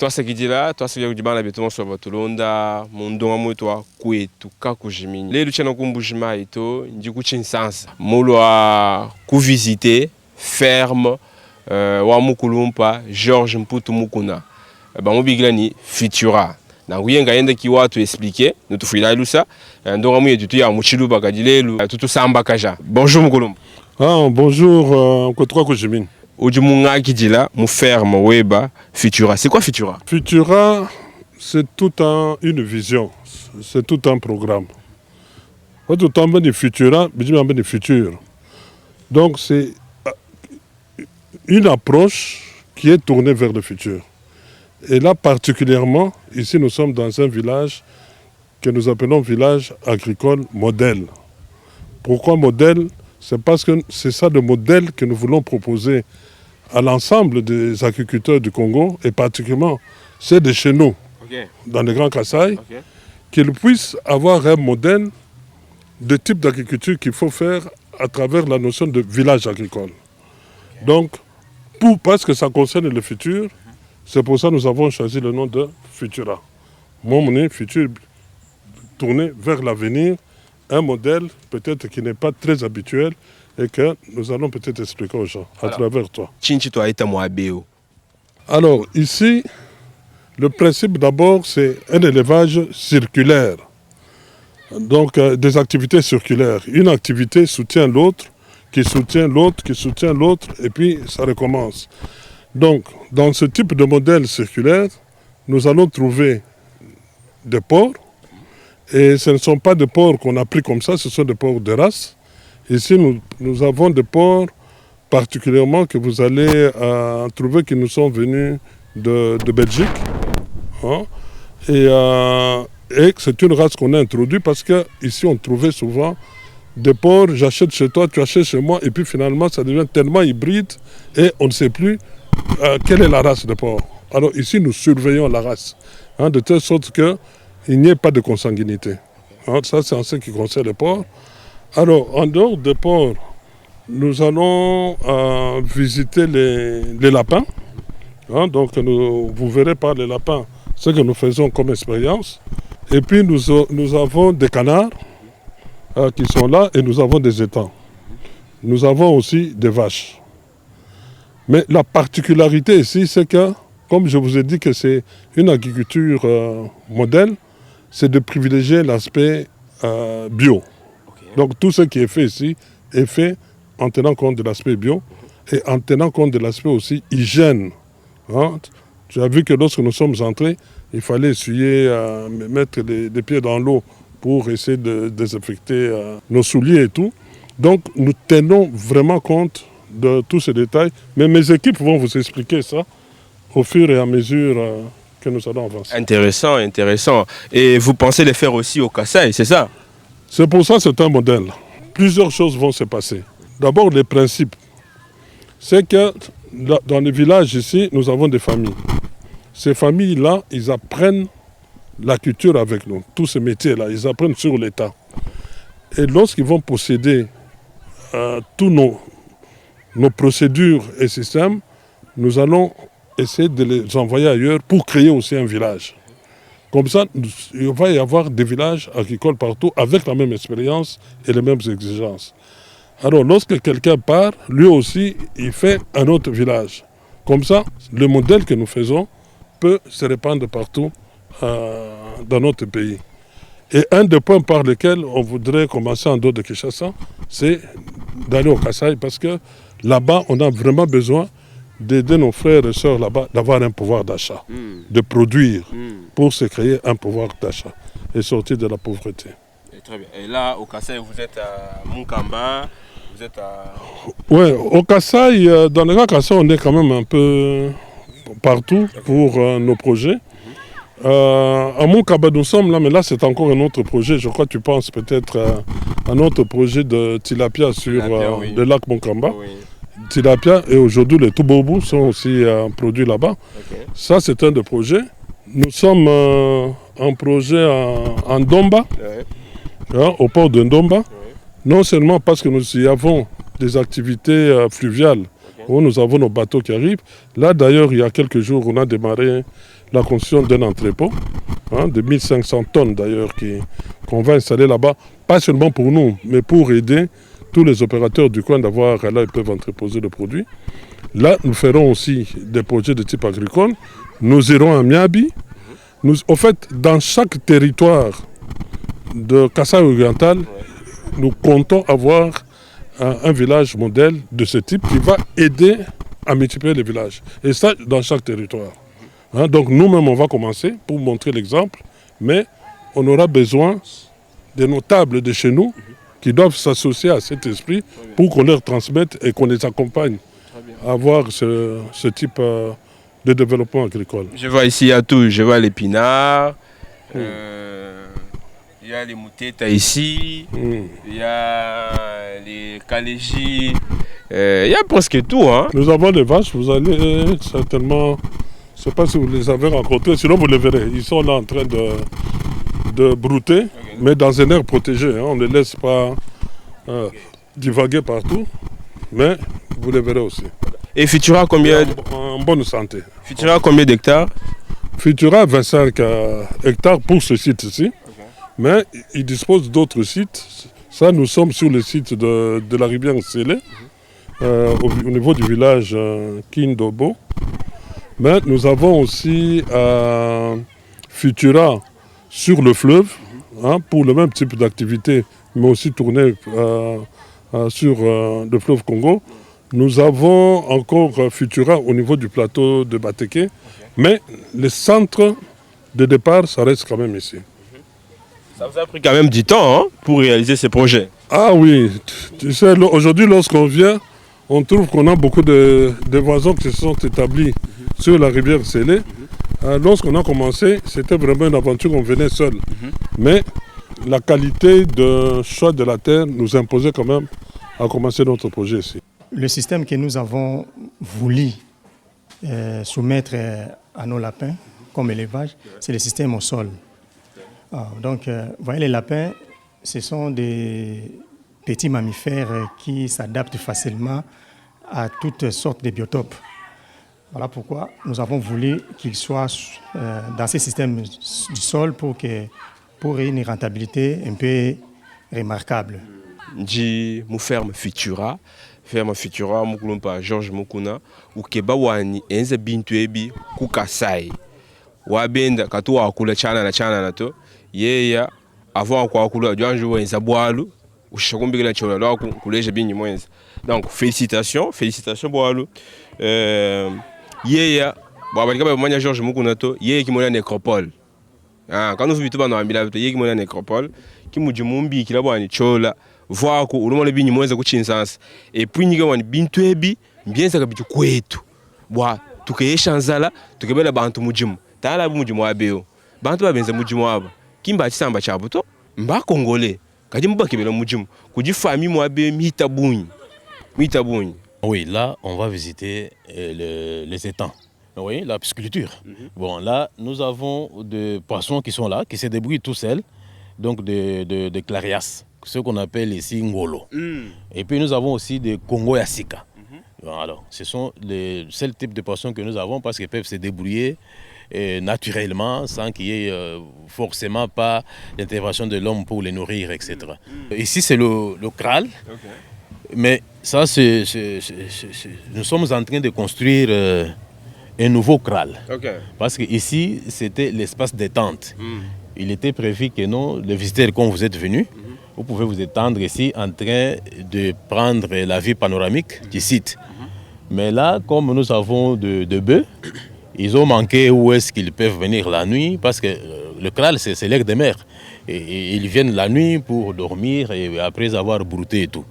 twasakidila twasakidila betumo soba tulonda mundonga mwetwa kwetu kakujimini lelo chana kumbujima ito ndiku chinsansa mulwa kuvisiter ferme wa mukulumpa Georges Mputu Mukuna bamubigila ni Futura na nguyenga yenda ki watu expliquer nutufuila lusa ndonga mwe tutu ya muchiluba kadilelu tutu samba kaja. Bonjour Mukulumpa. Bonjour Kotwa Kujimini. Ojumunga kidila mu ferme weba Futura. C'est quoi Futura? Futura, c'est une vision, c'est tout un programme. Quand tu tombes de Futura, tu tombes de futur. Donc c'est une approche qui est tournée vers le futur. Et là particulièrement, ici nous sommes dans un village que nous appelons village agricole modèle. Pourquoi modèle? C'est parce que c'est ça le modèle que nous voulons proposer à l'ensemble des agriculteurs du Congo, et particulièrement ceux de chez nous, dans le Grand Kasaï, qu'ils puissent avoir un modèle de type d'agriculture qu'il faut faire à travers la notion de village agricole. Donc, parce que ça concerne le futur, c'est pour ça que nous avons choisi le nom de Futura. Mon nom futur tourné vers l'avenir, un modèle peut-être qui n'est pas très habituel et que nous allons peut-être expliquer aux gens à travers toi. Alors ici, le principe d'abord c'est un élevage circulaire. Donc des activités circulaires. Une activité soutient l'autre, qui soutient l'autre, qui soutient l'autre, et puis ça recommence. Donc dans ce type de modèle circulaire, nous allons trouver des porcs. Et ce ne sont pas des porcs qu'on a pris comme ça, ce sont des porcs de race. Ici, nous avons des porcs particulièrement que vous allez trouver qui nous sont venus de Belgique. Hein? Et c'est une race qu'on a introduite parce qu'ici, on trouvait souvent des porcs, j'achète chez toi, tu achètes chez moi, et puis finalement, ça devient tellement hybride et on ne sait plus quelle est la race de porc. Alors ici, nous surveillons la race, hein, de telle sorte qu'il n'y ait pas de consanguinité. Hein, ça, c'est en ce qui concerne les porcs. Alors, en dehors des porcs, nous allons visiter les lapins. Hein, donc, vous verrez par les lapins ce que nous faisons comme expérience. Et puis, nous avons des canards qui sont là et nous avons des étangs. Nous avons aussi des vaches. Mais la particularité ici, c'est que, comme je vous ai dit que c'est une agriculture modèle, c'est de privilégier l'aspect bio. Donc tout ce qui est fait ici est fait en tenant compte de l'aspect bio et en tenant compte de l'aspect aussi hygiène. Hein? Tu as vu que lorsque nous sommes entrés, il fallait essuyer, mettre les pieds dans l'eau pour essayer de désinfecter nos souliers et tout. Donc nous tenons vraiment compte de tous ces détails. Mais mes équipes vont vous expliquer ça au fur et à mesure que nous allons avancer. Intéressant, intéressant. Et vous pensez les faire aussi au Kasaï, c'est ça? C'est pour ça que c'est un modèle. Plusieurs choses vont se passer. D'abord, les principes. C'est que dans les villages ici, nous avons des familles. Ces familles-là, ils apprennent la culture avec nous. Tous ces métiers-là, ils apprennent sur l'État. Et lorsqu'ils vont posséder tous nos procédures et systèmes, nous allons essayer de les envoyer ailleurs pour créer aussi un village. Comme ça, il va y avoir des villages agricoles partout avec la même expérience et les mêmes exigences. Alors, lorsque quelqu'un part, lui aussi, il fait un autre village. Comme ça, le modèle que nous faisons peut se répandre partout dans notre pays. Et un des points par lesquels on voudrait commencer en dehors de Kinshasa, c'est d'aller au Kasaï parce que là-bas, on a vraiment besoin d'aider nos frères et sœurs là-bas d'avoir un pouvoir d'achat, de produire pour se créer un pouvoir d'achat et sortir de la pauvreté. Et très bien. Et là, au Kasaï, vous êtes à Munkamba, vous êtes à... Oui, au Kasaï, dans le Grand Kasaï, on est quand même un peu partout pour nos projets. À Munkamba, nous sommes là, mais là, c'est encore un autre projet. Je crois que tu penses peut-être à un autre projet de tilapia sur le lac Munkamba. Oui. Tilapia et aujourd'hui les Toubobou sont aussi produits là-bas. Okay. Ça, c'est un des projets. Nous sommes en projet en Ndomba, au port de Ndomba. Non seulement parce que nous y avons des activités fluviales où nous avons nos bateaux qui arrivent. Là, d'ailleurs, il y a quelques jours, on a démarré la construction d'un entrepôt de 1500 tonnes, d'ailleurs, qu'on va installer là-bas, pas seulement pour nous, mais pour aider tous les opérateurs du coin d'avoir, là, ils peuvent entreposer le produit. Là, nous ferons aussi des projets de type agricole. Nous irons à Miabi. Au fait, dans chaque territoire de Kasaï oriental, nous comptons avoir un village modèle de ce type qui va aider à multiplier les villages. Et ça, dans chaque territoire. Donc nous-mêmes, on va commencer pour montrer l'exemple, mais on aura besoin des notables de chez nous qui doivent s'associer à cet esprit pour qu'on leur transmette et qu'on les accompagne à avoir ce type de développement agricole. Je vois ici, il y a tout. Je vois l'épinard, il y a les mouteta ici, il y a les calégies, il y a presque tout. Hein. Nous avons des vaches, vous allez certainement, je ne sais pas si vous les avez rencontrées, sinon vous les verrez. Ils sont là en train de brouter, mais dans un air protégé. Hein. On ne les laisse pas divaguer partout, mais vous les verrez aussi. Et Futura, combien en bonne santé. Futura, combien d'hectares? Futura, 25 hectares pour ce site-ci. Mais il dispose d'autres sites. Ça, nous sommes sur le site de la rivière Sélé, au niveau du village Kindobo. Mais nous avons aussi Futura sur le fleuve, pour le même type d'activité, mais aussi tourné sur le fleuve Congo. Nous avons encore Futura au niveau du plateau de Bateke, mais le centre de départ, ça reste quand même ici. Ça vous a pris quand même du temps pour réaliser ces projets. Ah oui, tu sais, aujourd'hui lorsqu'on vient, on trouve qu'on a beaucoup de voisins qui se sont établis sur la rivière Sélé. Lorsqu'on a commencé, c'était vraiment une aventure, on venait seul. Mais la qualité de choix de la terre nous imposait quand même à commencer notre projet ici. Le système que nous avons voulu soumettre à nos lapins comme élevage, c'est le système au sol. Donc, vous voyez, les lapins, ce sont des petits mammifères qui s'adaptent facilement à toutes sortes de biotopes. Voilà pourquoi nous avons voulu qu'ils soient dans ce système du sol pour une rentabilité un peu remarquable. Ndi mu ferme Futura mukulumpa George Mukuna ukeba wani enza bintu ebi ku Kasai wabenda katu wakula chana na to yeya avant kwa kula jwanju wenza bwalu ushakumbikira chola lwa kuleje binyi mwenza. Donc félicitations bwalu yeya babalika bamanya George Mukuna to yeya kimona nécropole quand nous bitu bana ambila yeya kimona nécropole kimujumumbi kilabwani chola voako ulumole binyi mweza kuchinsansa et puis nyika wani bintu ebi mbienza kabitu kwetu bwa tukeyesha nzala tukebela bantu mujimu tala mujimu abeo bantu babenza mujimu aba kimba chisamba chabuto mba kongole kadi mba kebela mujimu kuji famille mo abe mita bunyi. Oui, là on va visiter les étangs. Oui, la pisciculture. Bon, là nous avons des poissons qui sont là, qui se débrouillent tout seuls, donc de clarias, ce qu'on appelle ici ngolo. Et puis nous avons aussi des Congo Yassika. Alors, ce sont les seuls types de poissons que nous avons parce qu'ils peuvent se débrouiller naturellement sans qu'il y ait forcément pas d'intervention de l'homme pour les nourrir, etc. Ici c'est le kraal, mais ça nous sommes en train de construire un nouveau kraal. Parce que ici c'était l'espace détente. Il était prévu que nous, les visiteurs, quand vous êtes venus, vous pouvez vous étendre ici en train de prendre la vue panoramique du site. Mais là, comme nous avons de bœufs, ils ont manqué où est-ce qu'ils peuvent venir la nuit, parce que le kraal, c'est l'air de mer. Et ils viennent la nuit pour dormir et après avoir brouté et tout.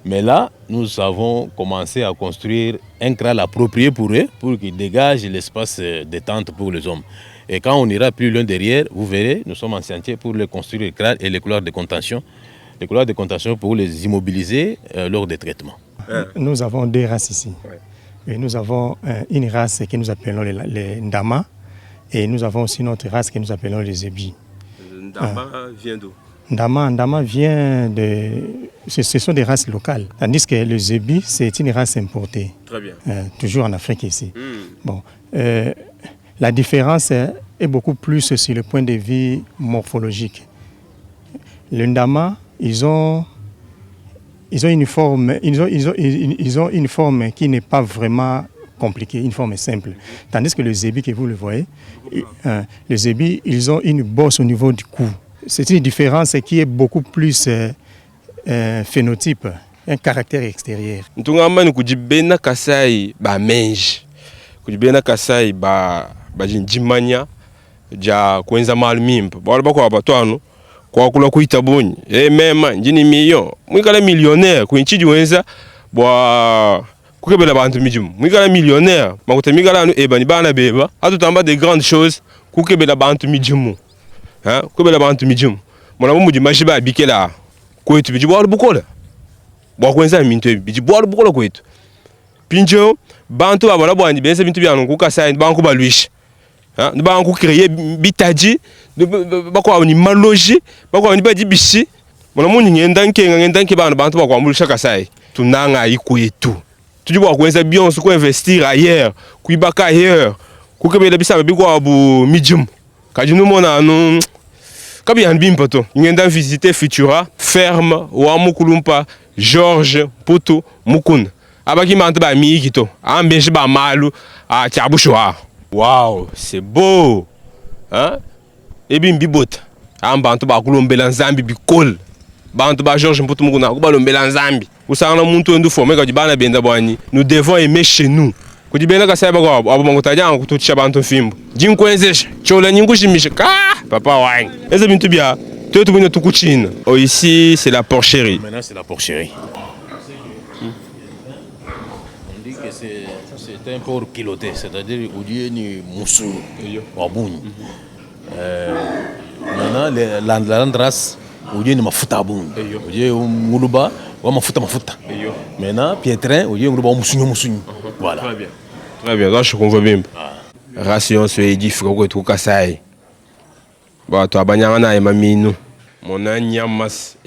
Mais là, nous avons commencé à construire un kraal approprié pour eux, pour qu'ils dégagent l'espace détente pour les hommes. Et quand on ira plus loin derrière, vous verrez, nous sommes en chantier pour les construire le kraal et les couloirs de contention. Les couloirs de contention pour les immobiliser lors des traitements. Nous avons deux races ici. Et nous avons une race que nous appelons les Ndama et nous avons aussi notre race que nous appelons les Ebi. Ndama vient d'où? Ndama vient de... Ce sont des races locales. Tandis que le Zébi, c'est une race importée. Très bien. Toujours en Afrique ici. Bon, la différence est beaucoup plus sur le point de vue morphologique. Le Ndama, ils ont une forme qui n'est pas vraiment compliquée, une forme simple. Tandis que le Zébi, que vous le voyez, le Zébi, ils ont une bosse au niveau du cou. C'est une différence qui est beaucoup plus phénotype, un caractère extérieur. Ntungamani kujibena kasai ba menji. Kujibena kasai ba jinjimanya ja kwenza malmimpa. Bala bako abatwano kwa kula kuita bonyi. Mema njini million. Mwikala millionnaire kuinchiji wenza bwa kukebela bantu mijimu. Mwikala millionnaire makuta mwikala anu ebani bana beba. Hatu tamba de grandes choses kukebela bantu mijimu. Kukebela bantu mijimu. Mwana muji mashiba abikela kwetu biji bwa bukola. Bwa kwenza mintu biji bwa bukola kwetu. Pinjo bantu babala bwandi bense bintu byanu kukasa banku balwisha. Banku créer bitaji bako ni maloji bako ni baji bishi. Mwana muni ngenda nke bantu bako mulisha kasai. Tunanga ikwetu. Tuji bwa kwenza bien se ko investir ailleurs, kuibaka ailleurs. Kukebela bisa biko abu mijimu. Kajinu mona anu kabi yanbimpoto ngenda visiter Futura ferme wa Mukulumpa Georges Poto Mukunda abaki mante ba mikito ambenje ba malu a tiabushwa. Wow, c'est beau. Ebi mbibota ambantu ba kulombela nzambi bikol bantu ba Georges Poto Mukunda ko balombela nzambi usana muntu ndu former ka dibana benda bwani. Nous devons aimer chez nous. Kujibena kasaba kwa abo mangutaja kututisha bantu fimbo jinkwenzesha chola nyingushimisha papa wangu eze bintu bia tout bino tukuchina. Ici c'est la porcherie. Maintenant c'est la porcherie. On dit que c'est un porc kiloté, c'est-à-dire où il y a ni moussou wabuni. Maintenant la race où il y a ni mafuta abuni. Où il y a nguluba wa mafuta. Maintenant pietrin où il y a nguluba musunyo. Voilà. Très bien. Très bien, là je comprends bien. Ration se édifie ko to kasai. Ba to abanyanga na maminu. Mona nyamas.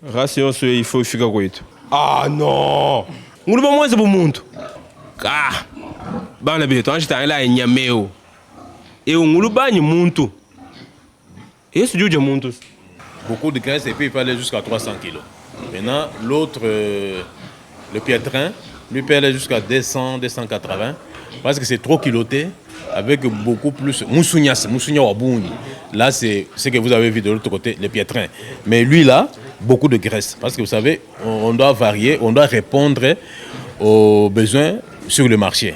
Ration se il faut fika ko itu. Ah non. Ngulu ba mwanza bu muntu. Bana beto anjita ila nyameo. Ngulu ba ni muntu. Est-ce que muntu? Beaucoup de graisse et puis il peut aller jusqu'à 300 kg. Maintenant, l'autre, le pietrin, lui peut aller jusqu'à 200, 280, parce que c'est trop kiloté, avec beaucoup plus... Moussounia wabouni. Là, c'est ce que vous avez vu de l'autre côté, le pietrin. Mais lui, là, beaucoup de graisse. Parce que vous savez, on doit varier, on doit répondre aux besoins sur le marché.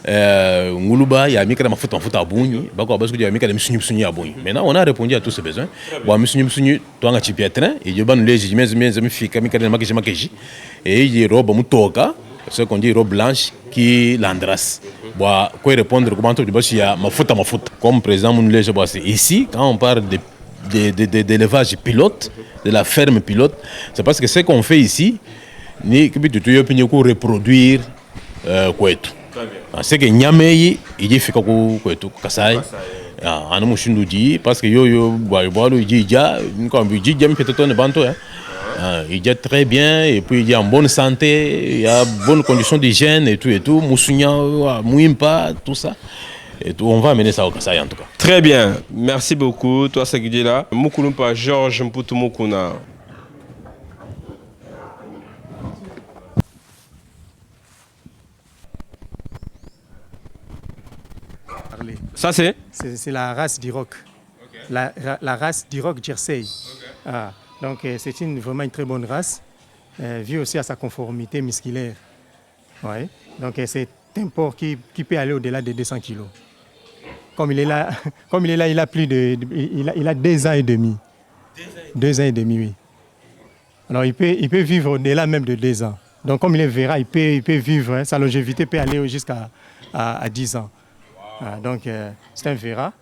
Nguluba ya mika mafuta abunyi bako basu ya mika misunyu abunyi. Maintenant on a répondu à tous ces besoins. Bon misunyu twanga chipiatrin et je ban les mes fika mika makeji et il robe mutoka ce qu'on dit robe blanche qui l'andras. Bon quoi répondre comment tu basu ya mafuta comme président mon lège bossé ici quand on parle d'élevage pilote de la ferme pilote, c'est parce que ce qu'on fait ici ni que tu reproduire kwetu. C'est que Nyamei il fait kako kwetu Kasai ana mushindu ji parce que yo boalo ji ja comme ji jam peut-être ne banto il dit très bien et puis il est en bonne santé, il y a bonnes conditions d'hygiène et tout musunya muimpa tout ça et tout, on va amener ça au Kasai en tout cas. Très bien, merci beaucoup toi ce qui dit là Mukulumpa Georges Poto Mukunda. Ça c'est la race d'Iroc. Okay. La race d'Iroc Jersey. Okay. Donc c'est vraiment une très bonne race, vue aussi à sa conformité musculaire. Ouais. Donc c'est un porc qui peut aller au-delà de 200 kg. Comme il est là, il a plus de, il a 2 ans et demi. 2 ans et demi, oui. Alors il peut vivre au-delà même de 2 ans. Donc comme il est verra, il peut vivre, sa longévité peut aller jusqu'à 10 ans. Donc c'est un verra.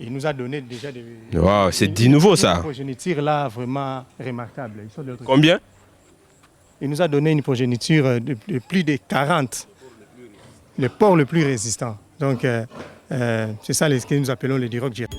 Il nous a donné déjà des... Wow, c'est dit nouveau ça. Une progéniture là vraiment remarquable. Combien? Il nous a donné une progéniture de plus de 40. Le porc le plus résistant. Donc, c'est ça ce que nous appelons le Duroc Girard.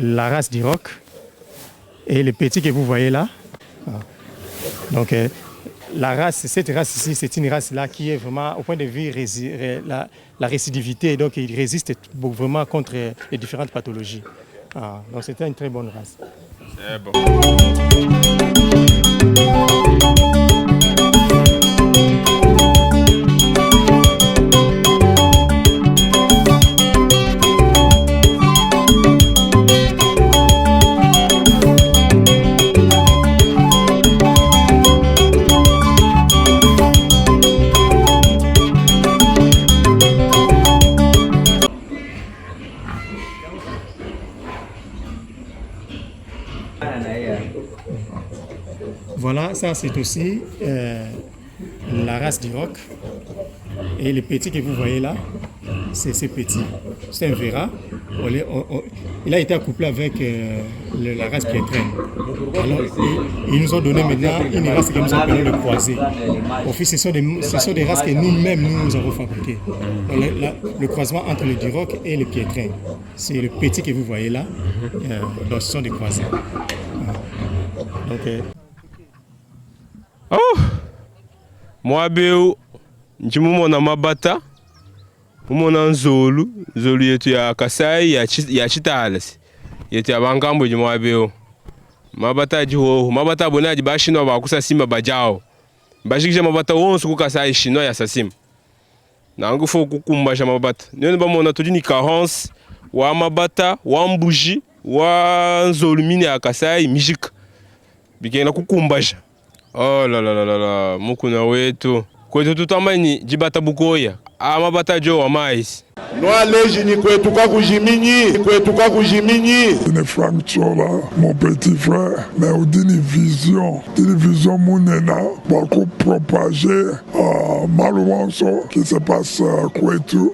La race Duroc et les petits que vous voyez là. Donc la race, cette race ici, c'est une race là qui est vraiment au point de vue la récidivité, donc il résiste vraiment contre les différentes pathologies. Donc c'était une très bonne race. C'est bon. Voilà, ça c'est aussi la race Duroc. Et les petits que vous voyez là, c'est ces petits. C'est un Véra. Il a été accouplé avec la race Piétraine. Alors, ils nous ont donné maintenant une race que nous appelons le croisé. Au fait, ce sont des races que nous-mêmes nous avons fabriquées. Le croisement entre le Duroc et le Piétrain. C'est le petit que vous voyez là. Donc, ce sont des croisés. Donc, oh moi beo njimumona mabata umona nzolu yetu ya Kasai ya Chitalasi yetu ya bangambo jimwa beo mabata jiho mabata bonaji bashino bakusa simba bajao bashikije mabata wonse ku Kasai shino ya sasima nangu fo kukumbasha mabata nene bamona tujini carence wa mabata wa mbuji wa nzolu mini ya Kasai mijika bigenda kukumbasha. Oh la la la la, mukuna wetu kwetu tutamani jibata bukoya amabata jo wa mais no aleji ni kwetu kwa kujiminyi ne Frank Chola mon petit frère mais on dit une vision munena pour propager malheureusement ce qui se passe kwetu